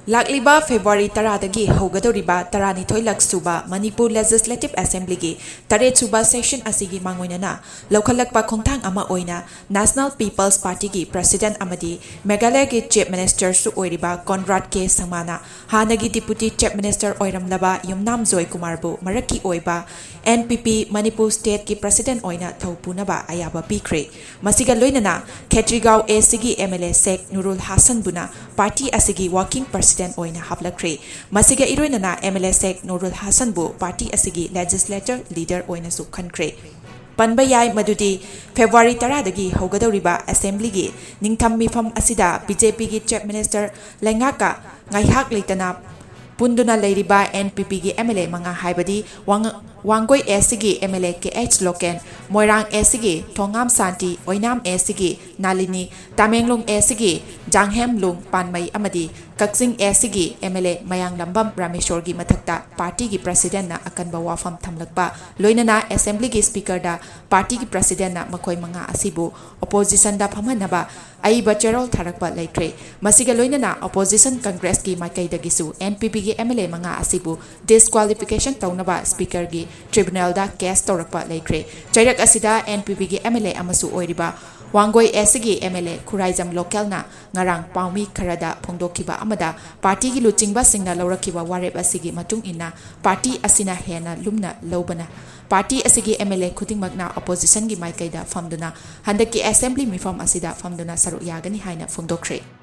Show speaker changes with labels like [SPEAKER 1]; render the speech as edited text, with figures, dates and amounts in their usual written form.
[SPEAKER 1] Lakliba February taradagi hogadoriba tarani thoilak suba Manipur Legislative Assembly gi tare suba session asigi mangoinana lokhalakpa khongthang ama oina National People's Party gi President amadi Meghalaya gi Chief Minister su oiriba Conrad K Samana hanagi Deputy Chief Minister oiramlaba Yumnam Joy Kumar bu maraki oiba NPP Manipur State ki President oina thaupunaba ayaba pikre masiga loinana Khetrigao ACG MLA Sheikh Noorul Hassan Buna party asigi working president oina Haplakhre masiga iroinana Mla Sheikh Noorul Hassan bu party asigi legislature leader oina su khankhre panba yai madudi February 10 dagi hogadoriba assembly gi ningtham mifam asida BJP gi Chief Minister Lengaka ngaihak leitana punduna leiriba NPP gi MLA manga haibadi Wangoi ACG MLA KH Loken Moirang ACG Thongam Santi Oinam ACG Nalini Tamenglong ACG Janghem Lung Panmai Amadi Kaksing ACG MLA Mayang Lambam Rameshwar gi mathakta party gi president na akanba wafam thamlakpa loinana assembly gi speaker da party gi president na makoi manga asibu opposition da phamanaba ai bacharol tharakpa laikre masiga loinana opposition congress gi makai dagisu NPP gi MLA manga asibu disqualification taunaba speaker gi tribunal da case torakpa laikre chairak asida NPP gi MLA amasu oiriba Wangoi ACG MLA Khuraijam local na ngarang paumi kharada phongdokiba amada party gi luchingba singna laurakiba warep asigi matung inna party asina hena lumna lobana party asigi MLA khudingmakna opposition gi maikaida famduna handaki assembly mifam asida famduna saru yagani haina phongdokre